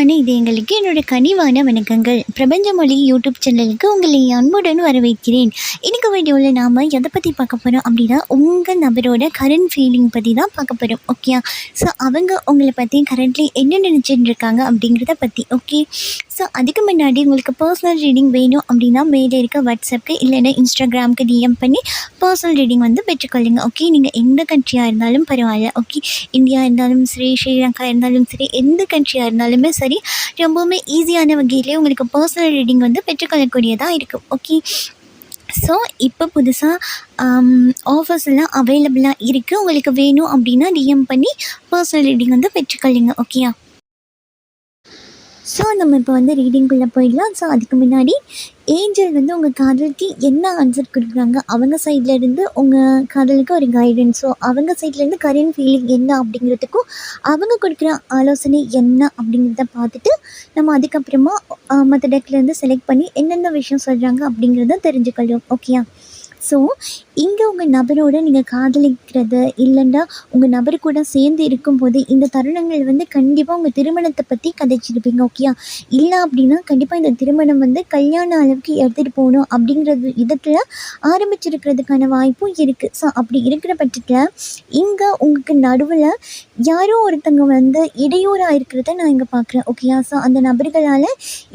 அன்பான இதயங்களுக்கு என்னோட கனிவான வணக்கங்கள். பிரபஞ்ச மொழி யூடியூப் சேனலுக்கு உங்களை அன்புடன் வரவேற்கிறேன். இன்னைக்கு வீடியோவில் நாம் எதை பற்றி பார்க்க போகிறோம் அப்படின்னா, உங்கள் நபரோட கரண்ட் ஃபீலிங் பற்றி தான் பார்க்க போகிறோம். ஓகே, ஸோ அவங்க உங்களை பற்றி கரண்ட்லி என்ன நினச்சிட்டு இருக்காங்க அப்படிங்கிறத பற்றி. ஓகே, ஸோ அதுக்கு முன்னாடி உங்களுக்கு பர்சனல் ரீடிங் வேணும் அப்படின்னா மேலே இருக்க வாட்ஸ்அப்புக்கு இல்லைன்னா இன்ஸ்டாகிராமுக்கு டிஎம் பண்ணி பர்சனல் ரீடிங் வந்து பெற்றுக்கொள்ளுங்க. ஓகே, நீங்கள் எந்த கண்ட்ரியாக இருந்தாலும் பரவாயில்ல. ஓகே, இந்தியா இருந்தாலும் சரி, ஸ்ரீலங்கா இருந்தாலும் சரி, எந்த கண்ட்ரியாக இருந்தாலுமே சரி, ரொம்பவுமே ஈஸியான வகையிலே உங்களுக்கு பர்சனல் ரீடிங் வந்து பெற்றுக்கொள்ளக்கூடியதாக இருக்கும். ஓகே, ஸோ இப்போ புதுசாக ஆஃபர்ஸ் எல்லாம் அவைலபிளாக இருக்குது. உங்களுக்கு வேணும் அப்படின்னா டிஎம் பண்ணி பர்சனல் ரீடிங் வந்து பெற்றுக்கொள்ளுங்க. ஓகேயா, ஸோ நம்ம இப்போ வந்து ரீடிங்குள்ளே போயிடலாம். ஸோ அதுக்கு முன்னாடி ஏஞ்சல் வந்து உங்கள் காதலுக்கு என்ன ஆன்சர் கொடுக்குறாங்க, அவங்க சைட்லேருந்து உங்கள் காதலுக்கு ஒரு கைடன்ஸ், ஸோ அவங்க சைட்லேருந்து கரண்ட் ஃபீலிங் என்ன அப்படிங்கிறதுக்கும் அவங்க கொடுக்குற ஆலோசனை என்ன அப்படிங்கிறத பார்த்துட்டு நம்ம அதுக்கப்புறமா மற்ற டெக்லேருந்து செலக்ட் பண்ணி என்னென்ன விஷயம் சொல்கிறாங்க அப்படிங்கிறத தெரிஞ்சுக்கொள்ளும். ஓகேயா, ஸோ இங்கே உங்கள் நபரோடு நீங்கள் காதலிக்கிறது இல்லைன்னா உங்கள் நபர் கூட சேர்ந்து இருக்கும்போது இந்த தருணங்கள் வந்து கண்டிப்பாக உங்கள் திருமணத்தை பற்றி கதைச்சிருப்பீங்க. ஓகேயா, இல்லை அப்படின்னா கண்டிப்பாக இந்த திருமணம் வந்து கல்யாண அளவுக்கு எடுத்துகிட்டு போகணும் அப்படிங்கிறது விதத்தில் ஆரம்பிச்சிருக்கிறதுக்கான வாய்ப்பும் இருக்குது. ஸோ அப்படி இருக்கிற பட்சத்தில் இங்கே உங்களுக்கு நடுவில் யாரோ ஒருத்தங்க வந்து இடையூறாக இருக்கிறத நான் இங்கே பார்க்குறேன். ஓகேயா, ஸோ அந்த நபர்களால்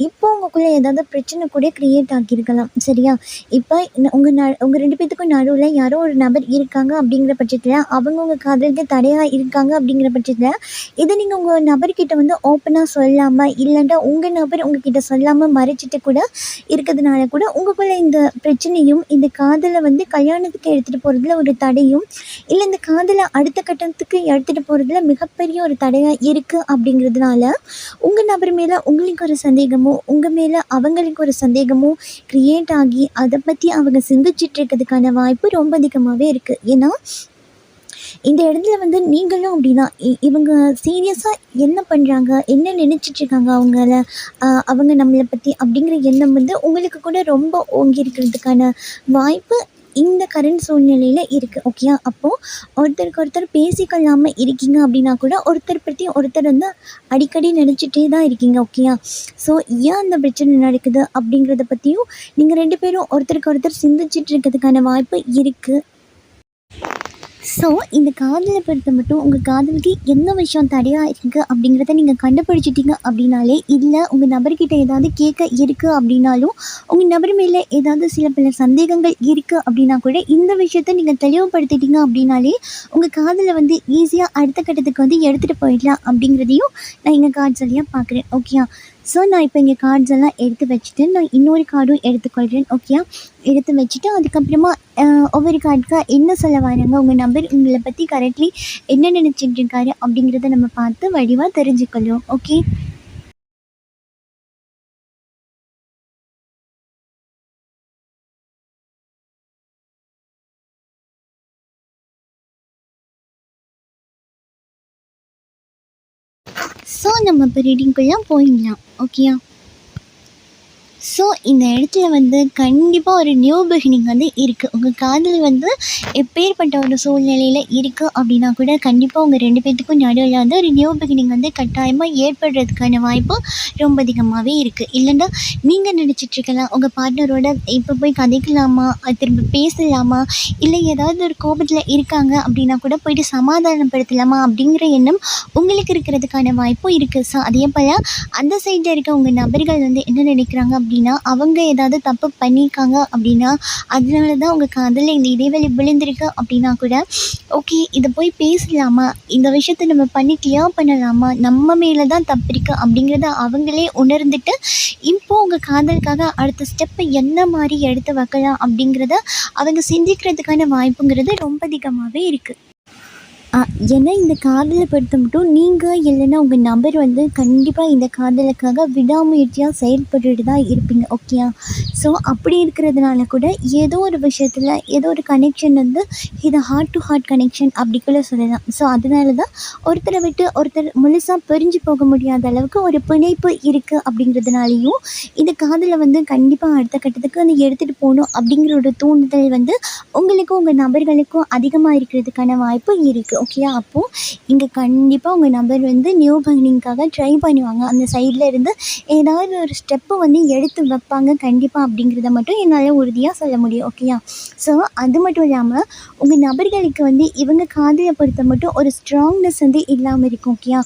இப்போ உங்களுக்குள்ளே ஏதாவது பிரச்சனை கூட க்ரியேட் ஆகியிருக்கலாம். சரியா, இப்போ உங்கள் ரெண்டு பேத்துக்கும் நடுவில் யாரோ ஒரு நபர் இருக்காங்க அப்படிங்கிற பட்சத்தில் அவங்க உங்கள் காதலுக்கு தடையாக இருக்காங்க அப்படிங்கிற பட்சத்தில் இதை நீங்கள் உங்கள் நபர்கிட்ட வந்து ஓப்பனாக சொல்லாமல் இல்லைன்னா உங்கள் நபர் உங்ககிட்ட சொல்லாமல் மறைச்சிட்டு கூட இருக்கிறதுனால கூட உங்களுக்குள்ள இந்த பிரச்சனையும் இந்த காதலை வந்து கல்யாணத்துக்கு எடுத்துகிட்டு போகிறதுல ஒரு தடையும் இல்லை இந்த காதலை அடுத்த கட்டத்துக்கு எடுத்துகிட்டு போகிறதுல மிகப்பெரிய ஒரு தடையாக இருக்குது அப்படிங்கிறதுனால உங்கள் நபர் மேலே உங்களுக்கு ஒரு சந்தேகமோ உங்கள் மேலே அவங்களுக்கு ஒரு சந்தேகமோ க்ரியேட் ஆகி அதை பற்றி அவங்க சிந்திச்சிட்டு இருக்கிறதுக்கான வாய்ப்பு ரொம்ப அதிகமாகவே இருக்குது. ஏன்னா இந்த இடத்துல வந்து நீங்களும் அப்படின்னா இவங்க சீரியஸாக என்ன பண்ணுறாங்க, என்ன நினச்சிட்ருக்காங்க அவங்க நம்மளை பற்றி அப்படிங்கிற எண்ணம் வந்து உங்களுக்கு கூட ரொம்ப ஓங்கி இருக்கிறதுக்கான வாய்ப்பு இந்த கரண்ட் சூழ்நிலையில் இருக்குது. ஓகேயா, அப்போது ஒருத்தருக்கு ஒருத்தர் பேசிக்கொள்ளாமல் இருக்கீங்க அப்படின்னா கூட ஒருத்தர் பற்றி ஒருத்தர் வந்து அடிக்கடி நினச்சிட்டே தான் இருக்கீங்க. ஓகேயா, ஸோ ஏன் அந்த பிரச்சனை நடக்குது அப்படிங்கிறத பற்றியும் நீங்கள் ரெண்டு பேரும் ஒருத்தருக்கு ஒருத்தர் சிந்திச்சிட்டு இருக்கிறதுக்கான வாய்ப்பு இருக்குது. ஸோ இந்த காதலை பொறுத்த மட்டும் உங்கள் காதலுக்கு என்ன விஷயம் தடையாக இருக்குது அப்படிங்கிறத நீங்கள் கண்டுபிடிச்சிட்டிங்க அப்படின்னாலே, இல்லை உங்கள் நபர்கிட்ட ஏதாவது கேட்க இருக்குது அப்படின்னாலும் உங்கள் நபர் மேலே ஏதாவது சில பல சந்தேகங்கள் இருக்குது அப்படின்னா கூட இந்த விஷயத்தை நீங்கள் தெளிவுபடுத்திட்டீங்க அப்படின்னாலே உங்கள் காதலை வந்து ஈஸியாக அடுத்த கட்டத்துக்கு வந்து எடுத்துகிட்டு போயிடலாம் அப்படிங்கிறதையும் நான் இங்கே கார்ட்ஸ் வழியாக பார்க்குறேன். ஓகேயா, ஸோ நான் இப்போ இங்கே கார்ட்ஸ் எல்லாம் எடுத்து வச்சுட்டு நான் இன்னொரு கார்டும் எடுத்துக்கொள்கிறேன். ஓகேயா, எடுத்து வச்சுட்டு அதுக்கப்புறமா ஒவ்வொரு கார்டுக்காக என்ன சொல்ல வராங்க, உங்கள் நம்பர் உங்களை பற்றி கரெக்ட்லி என்ன நினச்சிட்டு இருக்காரு அப்படிங்கிறத நம்ம பார்த்து வடிவாக தெரிஞ்சுக்கொள்ளும். ஓகே, ஸோ நம்ம இப்போ ரீடிங்குள்ளே போயிடலாம். ஓகேயா, ஸோ இந்த இடத்துல வந்து கண்டிப்பாக ஒரு நியூ பிகினிங் வந்து இருக்குது. உங்கள் காதல் வந்து எப்பேற்பட்ட ஒரு சூழ்நிலையில் இருக்குது அப்படின்னா கூட கண்டிப்பாக உங்கள் ரெண்டு பேர்த்துக்கும் நடுவில் வந்து ஒரு நியூ பிகினிங் வந்து கட்டாயமாக ஏற்படுறதுக்கான வாய்ப்பு ரொம்ப அதிகமாகவே இருக்குது. இல்லைன்னா நீங்கள் நினச்சிட்ருக்கலாம் உங்கள் பார்ட்னரோட இப்போ போய் கதைக்கலாமா, அது திரும்ப பேசலாமா, இல்லை ஏதாவது ஒரு கோபத்தில் இருக்காங்க அப்படின்னா கூட போயிட்டு சமாதானப்படுத்தலாமா அப்படிங்கிற எண்ணம் உங்களுக்கு இருக்கிறதுக்கான வாய்ப்பும் இருக்குது. ஸோ அதே போல் அந்த சைடில் இருக்க உங்கள் நபர்கள் வந்து என்ன நினைக்கிறாங்க அப்படின்னா, அவங்க ஏதாவது தப்பு பண்ணியிருக்காங்க அப்படின்னா அதனால தான் உங்கள் காதலில் இந்த இடைவெளி விழுந்திருக்கு அப்படின்னா கூட ஓகே, இதை போய் பேசலாமா, இந்த விஷயத்த நம்ம பண்ணி கிளியர் பண்ணலாமா, நம்ம மேலே தான் தப்பு இருக்குது அப்படிங்கிறத அவங்களே உணர்ந்துட்டு இப்போது உங்கள் காதலுக்காக அடுத்த ஸ்டெப்பை என்ன மாதிரி எடுத்து வைக்கலாம் அப்படிங்கிறத அவங்க சிந்திக்கிறதுக்கான வாய்ப்புங்கிறது ரொம்ப அதிகமாகவே இருக்குது. ஏன்னா இந்த காதலை பொறுத்த மட்டும் நீங்கள் இல்லைன்னா உங்கள் நபர் வந்து கண்டிப்பாக இந்த காதலுக்காக விடாமுயற்சியாக செயல்பட்டுட்டு தான் இருப்பீங்க. ஓகேயா, ஸோ அப்படி இருக்கிறதுனால கூட ஏதோ ஒரு விஷயத்தில் ஏதோ ஒரு கனெக்ஷன் வந்து இது ஹார்ட் டு ஹார்ட் கனெக்ஷன் அப்படி கூட சொல்லலாம். ஸோ அதனால தான் ஒருத்தரை விட்டு ஒருத்தர் முழுசாக பிரிஞ்சு போக முடியாத அளவுக்கு ஒரு பிணைப்பு இருக்குது அப்படிங்கிறதுனாலையும் இந்த காதலை வந்து கண்டிப்பாக அடுத்த கட்டத்துக்கு வந்து எடுத்துகிட்டு போகணும் அப்படிங்கிற ஒரு தூண்டுதல் வந்து உங்களுக்கும் உங்கள் நபர்களுக்கும் அதிகமாக இருக்கிறதுக்கான வாய்ப்பு இருக்குது. ஓகேயா? அப்போது இங்கே கண்டிப்பாக உங்கள் நபர் வந்து நியூ பிகினிங்காக ட்ரை பண்ணுவாங்க. அந்த சைடில் இருந்து ஏதாவது ஒரு ஸ்டெப்பு வந்து எடுத்து வைப்பாங்க கண்டிப்பாக, அப்படிங்கிறத மட்டும் என்னால் உறுதியாக சொல்ல முடியும். ஓகேயா? ஸோ அது மட்டும் இல்லாமல் உங்கள் நபர்களுக்கு வந்து இவங்க காதலை பொறுத்த மட்டும் ஒரு ஸ்ட்ராங்னஸ் வந்து இல்லாமல் இருக்கும். ஓகேயா?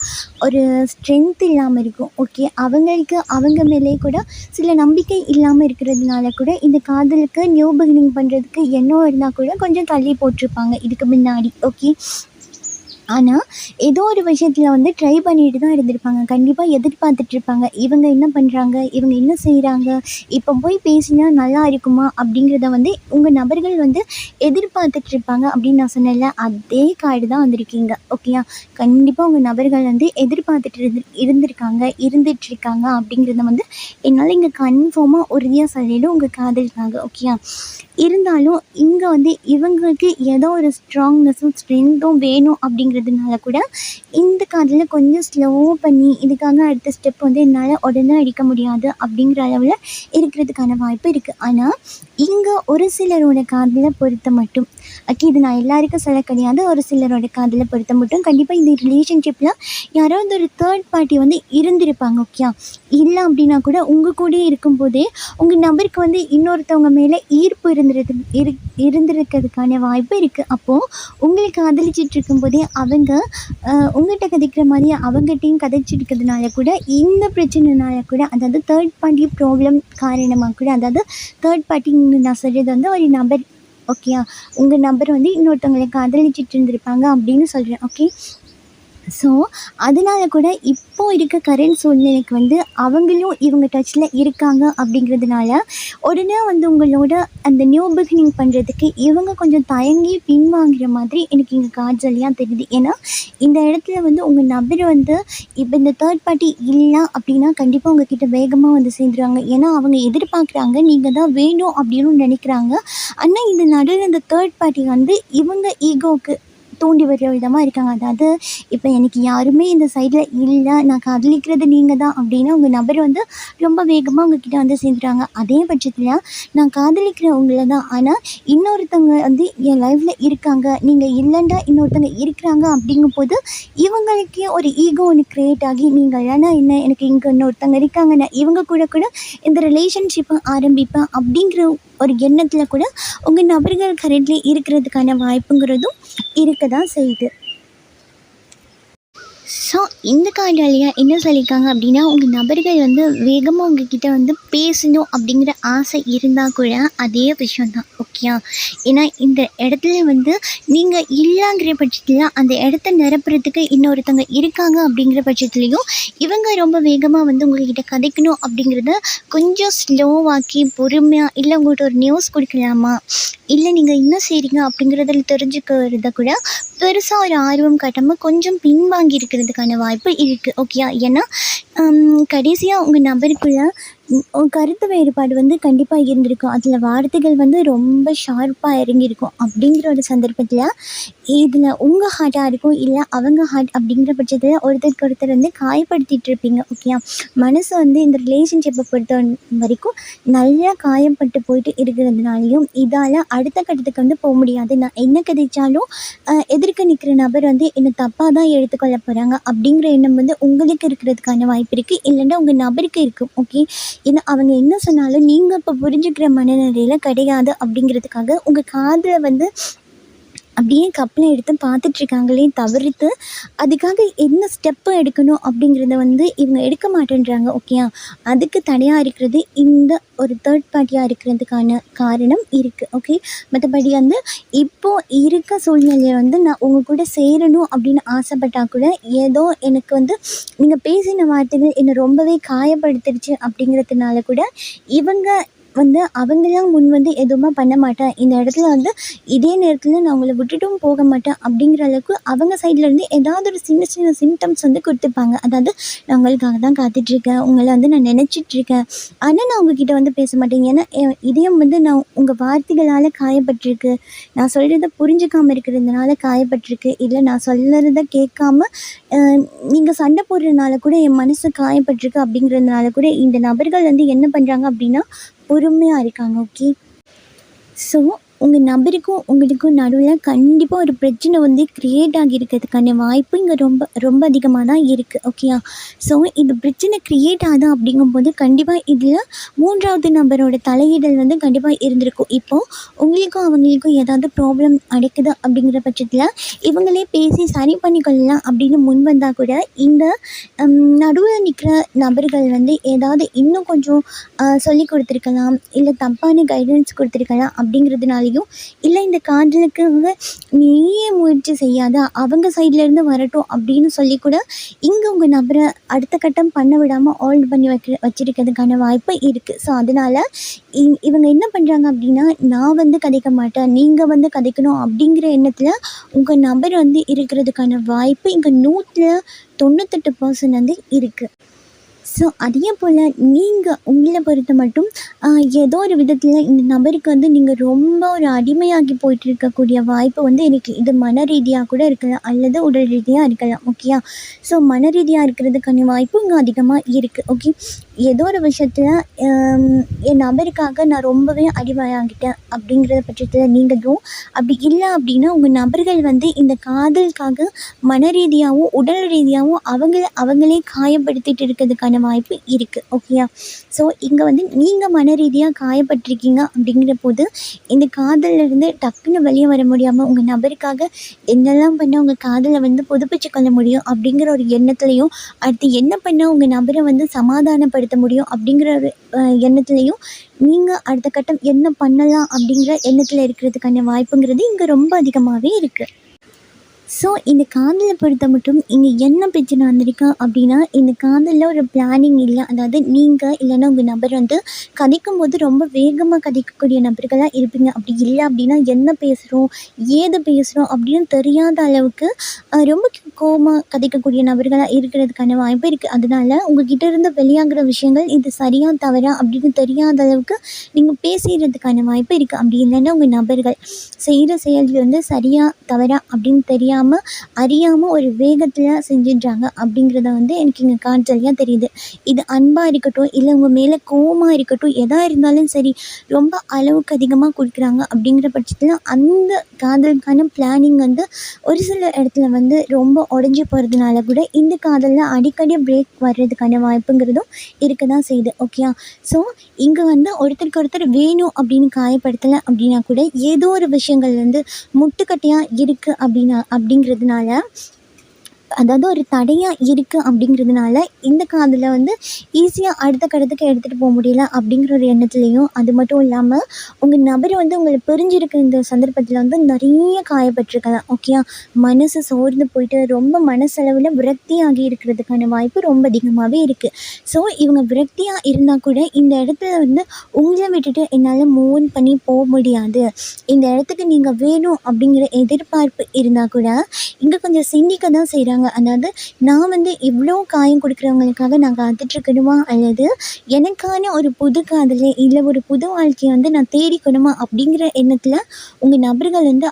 ஒரு ஸ்ட்ரென்த் இல்லாமல் இருக்கும். ஓகே, அவங்களுக்கு அவங்க மேலே கூட சில நம்பிக்கை இல்லாமல் இருக்கிறதுனால கூட இந்த காதலுக்கு நியூ பிகினிங் பண்ணுறதுக்கு எண்ணம் இருந்தால் கூட கொஞ்சம் தள்ளி போட்டிருப்பாங்க இதுக்கு முன்னாடி. ஓகே, ஆனால் ஏதோ ஒரு விஷயத்தில் வந்து ட்ரை பண்ணிட்டு தான் இருந்திருப்பாங்க. கண்டிப்பாக எதிர்பார்த்துட்ருப்பாங்க. இவங்க என்ன பண்ணுறாங்க? இவங்க என்ன செய்கிறாங்க? இப்போ போய் பேசினா நல்லா இருக்குமா? அப்படிங்கிறத வந்து உங்கள் நபர்கள் வந்து எதிர்பார்த்துட்ருப்பாங்க அப்படின்னு நான் சொன்னேன்ல, அதே கார்டு தான் வந்திருக்கீங்க. ஓகேயா? கண்டிப்பாக உங்கள் நபர்கள் வந்து எதிர்பார்த்துட்டு இருந்துட்டுருக்காங்க அப்படிங்கிறத வந்து என்னால் இங்கே கன்ஃபார்மாக உறுதியாக சொல்லிடும் உங்கள் காதலுக்காக. ஓகேயா? இருந்தாலும் இங்கே வந்து இவங்களுக்கு ஏதோ ஒரு ஸ்ட்ராங்னஸும் ஸ்ட்ரென்த்தும் வேணும் அப்படிங்கிறதுனால கூட இந்த காதில் கொஞ்சம் ஸ்லோ பண்ணி இதுக்காக அடுத்த ஸ்டெப் வந்து என்னால் உடனே அடிக்க முடியாது அப்படிங்கிற அளவில் இருக்கிறதுக்கான வாய்ப்பு இருக்குது. ஆனால் இங்கே ஒரு சிலரோட காதில் பொறுத்த மட்டும், ஓகே, இது நான் எல்லாருக்கும் சொல்ல கிடையாது, ஒரு சிலரோட காதில் பொறுத்த மட்டும் கண்டிப்பாக இந்த ரிலேஷன்ஷிப்பில் யாராவது ஒரு தேர்ட் பார்ட்டி வந்து இருந்திருப்பாங்க. ஓகே, இல்லை அப்படின்னா கூட உங்கள் கூடயே இருக்கும்போதே உங்கள் நபருக்கு வந்து இன்னொருத்தவங்க மேலே ஈர்ப்பு இருந்திருக்கிறதுக்கான வாய்ப்பு இருக்குது. அப்போது உங்களை காதலிச்சிட்டு இருக்கும்போதே அவங்க உங்கள்கிட்ட கதைக்கிற மாதிரி அவங்ககிட்டையும் கதைச்சிட்டு இருக்கிறதுனால கூட இந்த பிரச்சனைனால கூட, அதாவது தேர்ட் பார்ட்டி ப்ராப்ளம் காரணமாக கூட, அதாவது தேர்ட் பார்ட்டின்னு நான் சொல்கிறது வந்து ஒரு நபர். ஓகேயா? உங்கள் நபர் வந்து இன்னொருத்தவங்களை காதலிச்சிட்டு இருந்திருப்பாங்க அப்படின்னு சொல்கிறேன். ஓகே, ஸோ அதனால கூட இப்போ இருக்க கரண்ட் சூழ்நிலைக்கு வந்து அவங்களும் இவங்க டச்சில் இருக்காங்க அப்படிங்கிறதுனால உடனே வந்து உங்களோட அந்த நியூ பிகினிங் பண்ணுறதுக்கு இவங்க கொஞ்சம் தயங்கி பின்வாங்குற மாதிரி எனக்கு இங்கே காட்சலியாக தெரியுது. ஏன்னா இந்த இடத்துல வந்து உங்கள் நபர் வந்து இப்போ இந்த தேர்ட் பார்ட்டி இல்லை அப்படின்னா கண்டிப்பாக உங்ககிட்ட வேகமாக வந்து சேர்ந்துருவாங்க. ஏன்னா அவங்க எதிர்பார்க்குறாங்க, நீங்கள் தான் வேணும் அப்படின்னு நினைக்கிறாங்க. ஆனால் இந்த நடுவில் இந்த தேர்ட் பார்ட்டி வந்து இவங்க ஈகோவுக்கு தூண்டி வர விதமாக இருக்காங்க. அதாவது இப்போ எனக்கு யாருமே இந்த சைடில் இல்லை, நான் காதலிக்கிறது நீங்கள் தான் அப்படின்னா உங்கள் நபர் வந்து ரொம்ப வேகமாக உங்ககிட்ட வந்து சேர்ந்துட்டாங்க. அதே பட்சத்தில் நான் காதலிக்கிற உங்களை தான், ஆனால் இன்னொருத்தவங்க வந்து என் லைஃப்பில் இருக்காங்க, நீங்கள் இல்லைண்டா இன்னொருத்தவங்க இருக்கிறாங்க அப்படிங்கும்போது இவங்களுக்கே ஒரு ஈகோ ஒன்று க்ரியேட் ஆகி, நீங்கள் இல்லைனா என்ன, எனக்கு இங்கே இன்னொருத்தவங்க இருக்காங்க, நான் இவங்க கூட கூட இந்த ரிலேஷன்ஷிப்பை ஆரம்பிப்பேன் அப்படிங்கிற ஒரு எண்ணத்தில் கூட உங்கள் நபர்கள் கரண்ட்லி இருக்கிறதுக்கான வாய்ப்புங்கிறதும் இருக்க தான் செய்யுது. ஸோ இந்த கார்டாலேயே என்ன சொல்லியிருக்காங்க அப்படின்னா, உங்கள் நபர்கள் வந்து வேகமாக உங்ககிட்ட வந்து பேசணும் அப்படிங்கிற ஆசை இருந்தால் கூட அதே விஷயந்தான். ஓகேயா? ஏன்னா இந்த இடத்துல வந்து நீங்கள் இல்லைங்கிற பட்சத்தில் அந்த இடத்த நிரப்புறதுக்கு இன்னொருத்தவங்க இருக்காங்க அப்படிங்கிற பட்சத்துலேயும் இவங்க ரொம்ப வேகமாக வந்து உங்கள்கிட்ட கதைக்கணும் அப்படிங்கிறத கொஞ்சம் ஸ்லோவாக்கி பொறுமையாக, இல்லை உங்கள்கிட்ட ஒரு நியூஸ் கொடுக்கலாமா, இல்லை நீங்கள் என்ன செய்கிறீங்க அப்படிங்கிறதில் தெரிஞ்சுக்கிறத கூட பெருசாக ஒரு ஆர்வம் காட்டாமல் கொஞ்சம் பின்வாங்கி இருக்கிறதுக்கான வாய்ப்பு இருக்குது. ஓகேயா? ஏன்னா கடைசியாக உங்கள் நபருக்குள்ள கருத்து வேறுபாடு வந்து கண்டிப்பாக இருந்திருக்கும். அதில் வார்த்தைகள் வந்து ரொம்ப ஷார்ப்பாக இறங்கியிருக்கும். அப்படிங்கிற ஒரு சந்தர்ப்பத்தில் இதில் உங்கள் ஹார்ட்டாக இருக்கும், இல்லை அவங்க ஹார்ட் அப்படிங்கிற பட்சத்தில் ஒருத்தருக்கு ஒருத்தர் வந்து காயப்படுத்திகிட்டு இருப்பீங்க. ஓகேயா? மனசு வந்து இந்த ரிலேஷன்ஷிப்பை பொறுத்த வரைக்கும் நல்லா காயப்பட்டு போயிட்டு இருக்கிறதுனாலையும் இதால் அடுத்த கட்டத்துக்கு வந்து போக முடியாது. நான் என்ன கதைச்சாலும் எதிர்க்க நிற்கிற நபர் வந்து என்னை தப்பாக தான் எடுத்துக்கொள்ள போகிறாங்க அப்படிங்கிற எண்ணம் வந்து உங்களுக்கு இருக்கிறதுக்கான வாய்ப்பு இருக்குது, இல்லைன்னா உங்கள் நபருக்கு இருக்கும். ஓகே, ஏன்னா அவங்க என்ன சொன்னாலும் நீங்கள் இப்போ புரிஞ்சுக்கிற மனநிலையில் கிடையாது அப்படிங்கிறதுக்காக உங்கள் காதில் வந்து அப்படியே கப்பலை எடுத்து பார்த்துட்ருக்காங்களே தவிர்த்து அதுக்காக என்ன ஸ்டெப்பு எடுக்கணும் அப்படிங்கிறத வந்து இவங்க எடுக்க மாட்டேன்றாங்க. ஓகேயா? அதுக்கு தடையாக இருக்கிறது இந்த ஒரு தேர்ட் பார்ட்டியாக இருக்கிறதுக்கான காரணம் இருக்குது. ஓகே, மற்றபடி வந்து இப்போது இருக்க சூழ்நிலையை வந்து நான் உங்கள் கூட சேரணும் அப்படின்னு ஆசைப்பட்டால் கூட ஏதோ எனக்கு வந்து நீங்கள் பேசின வார்த்தைகள் என்னை ரொம்பவே காயப்படுத்திடுச்சு அப்படிங்கிறதுனால கூட இவங்க வந்து அவங்களாம் முன் வந்து எதுவுமே பண்ண மாட்டேன், இந்த இடத்துல வந்து இதே நேரத்தில் நான் உங்களை விட்டுட்டும் போக மாட்டேன் அப்படிங்கிற அளவுக்கு அவங்க சைட்லேருந்து ஏதாவது ஒரு சின்ன சின்ன சிம்டம்ஸ் வந்து கொடுத்துப்பாங்க. அதாவது நான் உங்களுக்காக தான் காத்துட்ருக்கேன், உங்களை வந்து நான் நினச்சிட்ருக்கேன், ஆனால் நான் உங்ககிட்ட வந்து பேச மாட்டேங்க, ஏன்னா இதயம் வந்து நான் உங்கள் வார்த்தைகளால் காயப்பட்டிருக்கு, நான் சொல்கிறத புரிஞ்சுக்காமல் இருக்கிறதுனால காயப்பட்டிருக்கு, இல்லை நான் சொல்கிறத கேட்காம நீங்கள் சண்டை போடுறதுனால கூட என் மனசு காயப்பட்டிருக்கு அப்படிங்கிறதுனால கூட இந்த நபர்கள் வந்து என்ன பண்ணுறாங்க அப்படின்னா பொறுமையாக இருக்காங்க. ஓகே, ஸோ உங்கள் நபருக்கும் உங்களுக்கும் நடுவில் கண்டிப்பாக ஒரு பிரச்சனை வந்து க்ரியேட் ஆகியிருக்கிறதுக்கான வாய்ப்பு இங்கே ரொம்ப ரொம்ப அதிகமாக தான் இருக்குது. ஓகேயா? ஸோ இந்த பிரச்சனை க்ரியேட் ஆகுது அப்படிங்கும்போது கண்டிப்பாக இதில் 3வது நபரோட தலையிடல் வந்து கண்டிப்பாக இருந்திருக்கும். இப்போது உங்களுக்கும் அவங்களுக்கும் ஏதாவது ப்ராப்ளம் நடக்குது அப்படிங்கிற பட்சத்தில் இவங்களே பேசி சரி பண்ணிக்கொள்ளலாம் அப்படின்னு முன் வந்தால் கூட இந்த நடுவில் நிற்கிற நபர்கள் வந்து ஏதாவது இன்னும் கொஞ்சம் சொல்லி கொடுத்துருக்கலாம், இல்லை தப்பான கைடன்ஸ் கொடுத்துருக்கலாம் அப்படிங்கிறதுனாலையும், இல்லை இந்த காதலுக்காக நீயே முயற்சி செய்யாத அவங்க சைட்லேருந்து வரட்டும் அப்படின்னு சொல்லி கூட இங்கே உங்கள் நபரை அடுத்த கட்டம் பண்ண விடாமல் ஹோல்ட் பண்ணி வச்சிருக்கிறதுக்கான வாய்ப்பு இருக்குது. ஸோ அதனால் இவங்க என்ன பண்ணுறாங்க அப்படின்னா, நான் வந்து கதைக்க மாட்டேன், நீங்கள் வந்து கதைக்கணும் அப்படிங்கிற எண்ணத்தில் உங்கள் நபர் வந்து இருக்கிறதுக்கான வாய்ப்பு இங்கே 198% வந்து இருக்குது. ஸோ அதே போல் நீங்கள் உங்களை பொறுத்த மட்டும் ஏதோ ஒரு விதத்தில் இந்த நபருக்கு வந்து நீங்கள் ரொம்ப ஒரு அடிமையாகி போயிட்டு இருக்கக்கூடிய வாய்ப்பு வந்து இருக்குது. இது மன ரீதியாக கூட இருக்கலாம், அல்லது உடல் ரீதியாக இருக்கலாம். ஓகேயா? ஸோ மன ரீதியாக இருக்கிறதுக்கான வாய்ப்பு இங்கே அதிகமாக இருக்குது. ஓகே, ஏதோ ஒரு விஷயத்தில் என் நபருக்காக நான் ரொம்பவே அடிமையாகிட்டேன் அப்படிங்கிற பட்சத்தில் நீங்களும் அப்படி இல்லை அப்படின்னா உங்கள் நபர்கள் வந்து இந்த காதலுக்காக மன ரீதியாகவும் உடல் ரீதியாகவும் அவங்களே காயப்படுத்திட்டு இருக்கிறதுக்கான வாய்ப்பு இருக்குது. ஓகேயா? ஸோ இங்கே வந்து நீங்கள் மன ரீதியாக காயப்பட்டிருக்கீங்க அப்படிங்கிற போது இந்த காதலிருந்து டக்குன்னு வெளியே வர முடியாமல் உங்கள் நபருக்காக என்னெல்லாம் பண்ணால் உங்கள் காதலை வந்து புதுப்பிச்சு கொள்ள முடியும் அப்படிங்கிற ஒரு எண்ணத்துலையும், அடுத்து என்ன பண்ணால் உங்கள் நபரை வந்து சமாதானப்படுத்த முடியும் அப்படிங்கிற ஒரு எண்ணத்துலையும், நீங்கள் அடுத்த கட்டம் என்ன பண்ணலாம் அப்படிங்கிற எண்ணத்தில் இருக்கிறதுக்கான வாய்ப்புங்கிறது இங்கே ரொம்ப அதிகமாகவே இருக்குது. ஸோ இந்த காதலை பொறுத்த மட்டும் இங்கே என்ன பிரச்சனை வந்திருக்கு அப்படின்னா, இந்த காதலில் ஒரு பிளானிங் இல்லை. அதாவது நீங்கள் இல்லைன்னா உங்கள் நபர் வந்து கதைக்கும் போது ரொம்ப வேகமாக கதைக்கக்கூடிய நபர்களாக இருப்பீங்க. அப்படி இல்லை அப்படின்னா என்ன பேசுகிறோம், ஏது பேசுகிறோம் அப்படின்னு தெரியாத அளவுக்கு ரொம்ப கோவமாக கதைக்கக்கூடிய நபர்களாக இருக்கிறதுக்கான வாய்ப்பு இருக்குது. அதனால் உங்கள்கிட்ட இருந்து வெளியாகிற விஷயங்கள் இது சரியாக தவறா அப்படின்னு தெரியாத அளவுக்கு நீங்கள் பேசுகிறதுக்கான வாய்ப்பு இருக்குது. அப்படி இல்லைன்னா உங்கள் நபர்கள் செய்கிற செயல் வந்து சரியாக தவறா அப்படின்னு அறியாமல் ஒரு வேகத்தில் செஞ்சிடுறாங்க அப்படிங்கிறத வந்து எனக்கு இங்கே காய்ச்சலியாக தெரியுது. இது அன்பாக இருக்கட்டும், இல்லை உங்கள் மேலே கோவமாக இருக்கட்டும், எதாக இருந்தாலும் சரி ரொம்ப அளவுக்கு அதிகமாக கொடுக்குறாங்க அப்படிங்கிற பட்சத்தில் அந்த காதலுக்கான பிளானிங் வந்து ஒரு சில இடத்துல வந்து ரொம்ப உடஞ்சி போகிறதுனால கூட இந்த காதலில் அடிக்கடி பிரேக் வர்றதுக்கான வாய்ப்புங்கிறதும் இருக்க தான் செய்யுது. ஓகேயா? ஸோ இங்கே வந்து ஒருத்தருக்கு ஒருத்தர் வேணும் அப்படின்னு காயப்படுத்தலை அப்படின்னா கூட ஏதோ ஒரு விஷயங்கள் வந்து முட்டுக்கட்டையாக இருக்குது அப்படிங்கிறதுனால, அதாவது ஒரு தடையாக இருக்குது அப்படிங்கிறதுனால இந்த காதலை வந்து ஈஸியாக அடுத்த கட்டத்துக்கு எடுத்துகிட்டு போக முடியல அப்படிங்கிற ஒரு எண்ணத்துலேயும், அது மட்டும் இல்லாமல் உங்கள் நபர் வந்து உங்களை பிரிஞ்சிருக்க இந்த சந்தர்ப்பத்தில் வந்து நிறைய காயப்பட்டிருக்கலாம். ஓகேயா? மனசு சோர்ந்து போயிட்டு ரொம்ப மனசளவில் விரக்தியாகி இருக்கிறதுக்கான வாய்ப்பு ரொம்ப அதிகமாகவே இருக்குது. ஸோ இவங்க விரக்தியாக இருந்தால் கூட இந்த இடத்துல வந்து உங்களை விட்டுட்டு என்னால் மூவ் பண்ணி போக முடியாது, இந்த இடத்துக்கு நீங்கள் வேணும் அப்படிங்கிற எதிர்பார்ப்பு இருந்தால் கூட இங்கே கொஞ்சம் சிந்திக்க தான் செய்கிறாங்க. அதாவது நான் வந்து இவ்வளோ காயம் கொடுக்குறவங்களுக்காக நான் காத்துட்ருக்கணுமா, அல்லது எனக்கான ஒரு புது காதலை இல்லை ஒரு புது வாழ்க்கையை வந்து நான் தேடிக்கணுமா அப்படிங்கிற எண்ணத்தில் உங்கள் நபர்கள் வந்து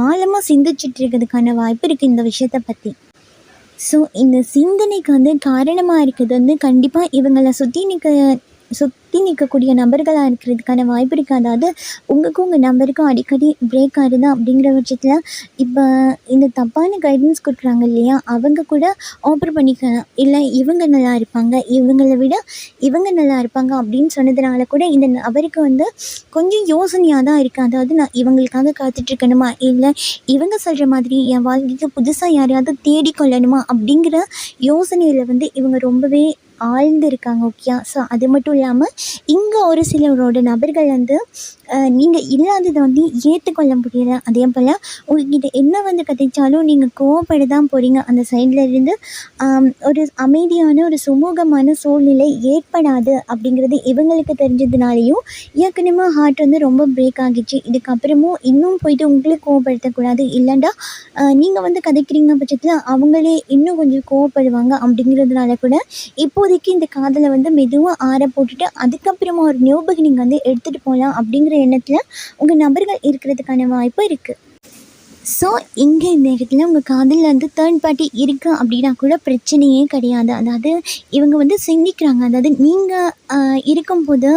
ஆழமாக சிந்திச்சுட்டு இருக்கிறதுக்கான வாய்ப்பு இருக்குது இந்த விஷயத்தை பற்றி. ஸோ இந்த சிந்தனைக்கு வந்து காரணமாக இருக்கிறது வந்து கண்டிப்பாக இவங்களை சுற்றி நிற்கக்கூடிய நபர்களாக இருக்கிறதுக்கான வாய்ப்பு இருக்குது. அதாவது உங்களுக்கும் உங்கள் நபருக்கும் அடிக்கடி பிரேக் ஆகுது அப்படிங்கிற பட்சத்தில் இப்போ இந்த தப்பான கைடன்ஸ் கொடுக்குறாங்க இல்லையா, அவங்க கூட ஆஃபர் பண்ணிக்கலாம், இல்லை இவங்க நல்லா இருப்பாங்க, இவங்களை விட இவங்க நல்லா இருப்பாங்க அப்படின்னு சொன்னதுனால கூட இந்த நபருக்கு வந்து கொஞ்சம் யோசனையாக தான் இருக்குது. அதாவது நான் இவங்களுக்காக காத்துட்ருக்கணுமா, இல்லை இவங்க சொல்கிற மாதிரி என் வாழ்க்கைக்கு புதுசாக யாரையாவது தேடிக்கொள்ளணுமா அப்படிங்கிற யோசனையில் வந்து இவங்க ரொம்பவே ஆழ்ந்து இருக்காங்க. ஓகேயா? ஸோ அது மட்டும் இல்லாமல் இங்கே ஒரு சிலரோட நபர்கள் வந்து நீங்கள் இல்லாததை வந்து ஏற்றுக்கொள்ள முடியலை. அதே போல் உங்கள்கிட்ட என்ன வந்து கதைச்சாலும் நீங்கள் கோவப்பட தான் போகிறீங்க. அந்த சைடில் இருந்து ஒரு அமைதியான ஒரு சுமூகமான சூழ்நிலை ஏற்படாது அப்படிங்கிறது இவங்களுக்கு தெரிஞ்சதுனாலையும் ஏற்கனவே ஹார்ட் வந்து ரொம்ப பிரேக் ஆகிடுச்சு. இதுக்கப்புறமும் இன்னும் போயிட்டு உங்களுக்கு கோவப்படுத்தக்கூடாது, இல்லைண்டா நீங்கள் வந்து கதைக்கிறீங்க பட்சத்தில் அவங்களே இன்னும் கொஞ்சம் கோவப்படுவாங்க அப்படிங்கிறதுனால கூட இப்போதைக்கு இந்த காதலை வந்து மெதுவாக ஆற போட்டுட்டு அதுக்கப்புறமா ஒரு நியூ பிகினிங் வந்து எடுத்துகிட்டு போகலாம் அப்படிங்கிற எண்ணத்தில் உங்கள் நபர்கள் இருக்கிறதுக்கான வாய்ப்பு இருக்குது. ஸோ இங்கே இந்த இடத்துல உங்கள் காதலில் வந்து தேர்ட் பார்ட்டி இருக்குது அப்படின்னா கூட பிரச்சனையே கிடையாது. அதாவது இவங்க வந்து சிந்திக்கிறாங்க. அதாவது நீங்கள் இருக்கும்போது,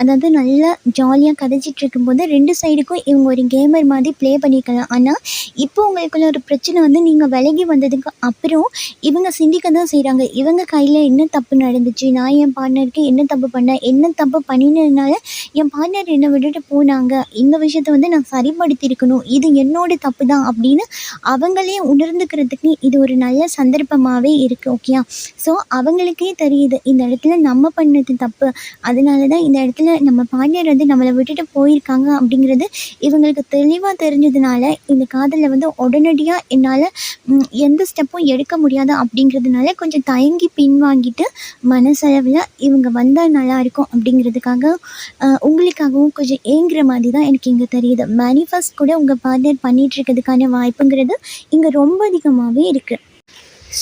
அதாவது நல்லா ஜாலியாக கதைச்சிட்டு இருக்கும்போது 2 சைடுக்கும் இவங்க ஒரு கேமர் மாதிரி ப்ளே பண்ணிக்கலாம். ஆனால் இப்போ உங்களுக்குள்ள ஒரு பிரச்சனை வந்து நீங்கள் விலகி வந்ததுக்கு அப்புறம் இவங்க சிந்திக்க தான் செய்கிறாங்க. இவங்க கையில் என்ன தப்பு நடந்துச்சு, நான் என் பார்ட்னருக்கு என்ன தப்பு பண்ணேன், என்ன தப்பு பண்ணினதுனால என் பார்ட்னர் என்னை விட்டுட்டு போனாங்க, இந்த விஷயத்த வந்து நான் சரிப்படுத்தியிருக்கணும், இது என்னோட தப்பு தான் அப்படின்னு அவங்களே உணர்ந்துக்கிறதுக்கு இது ஒரு நல்ல சந்தர்ப்பமாகவே இருக்குது. ஓகேயா? ஸோ அவங்களுக்கே தெரியுது இந்த இடத்துல நம்ம பண்ணது தப்பு, அதனால தான் இந்த இடத்துல நம்ம பார்ட்னர் வந்து நம்மளை விட்டுட்டு போயிருக்காங்க அப்படிங்கிறது இவங்களுக்கு தெளிவாக தெரிஞ்சதுனால இந்த காதலில் வந்து உடனடியாக என்னால் எந்த ஸ்டெப்பும் எடுக்க முடியாது அப்படிங்கிறதுனால கொஞ்சம் தயங்கி பின்வாங்கிட்டு மனசளவில் இவங்க வந்தால் நல்லாயிருக்கும் அப்படிங்கிறதுக்காக உங்களுக்காகவும் கொஞ்சம் ஏங்குற மாதிரி தான் எனக்கு இங்கே தெரியுது. மேனிஃபெஸ்ட் கூட உங்கள் பார்ட்னர் பண்ணிகிட்ருக்கிறதுக்கான வாய்ப்புங்கிறது இங்கே ரொம்ப அதிகமாகவே இருக்குது.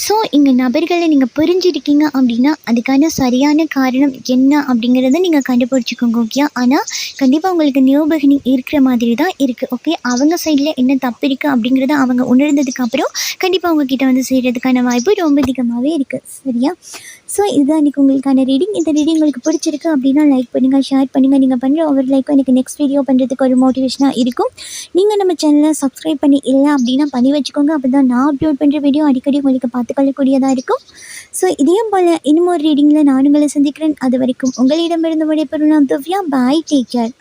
ஸோ இங்கே நபர்களை நீங்கள் புரிஞ்சிருக்கீங்க அப்படின்னா அதுக்கான சரியான காரணம் என்ன அப்படிங்கிறத நீங்கள் கண்டுபிடிச்சிக்கோங்க. ஓகே? ஆனால் கண்டிப்பாக உங்களுக்கு ஞாபகம் இருக்கிற மாதிரி தான் இருக்குது. ஓகே? அவங்க சைடில் என்ன தப்பு இருக்குது அப்படிங்கிறத அவங்க உணர்ந்ததுக்கப்புறம் கண்டிப்பாக அவங்கக்கிட்ட வந்து செய்கிறதுக்கான வாய்ப்பு ரொம்ப அதிகமாகவே இருக்குது. சரியா? ஸோ இதுதான் இன்றைக்கி உங்களுக்கான ரீடிங். இந்த ரீடிங் உங்களுக்கு பிடிச்சிருக்கு அப்படின்னா லைக் பண்ணுங்கள், ஷேர் பண்ணுங்கள். நீங்கள் பண்ணுற ஒவ்வொரு லைக்கும் எனக்கு நெக்ஸ்ட் வீடியோ பண்ணுறதுக்கு ஒரு மோட்டிவேஷனாக இருக்கும். நீங்கள் நம்ம சேனலை சப்ஸ்கிரைப் பண்ணி இல்லை அப்படின்னா பண்ணி வச்சுக்கோங்க. அப்போ தான் நான் அப்லோட் பண்ணுற வீடியோ அடிக்கடி உங்களுக்கு பார்த்துக்கொள்ளக்கூடியதாக இருக்கும். ஸோ இதே போல் இன்னும் ஒரு ரீடிங்கில் நான் உங்களை சந்திக்கிறேன். அது வரைக்கும் உங்களிடமிருந்து விடைபெறும் நான் திவ்யா. பாய், டேக் கேர்.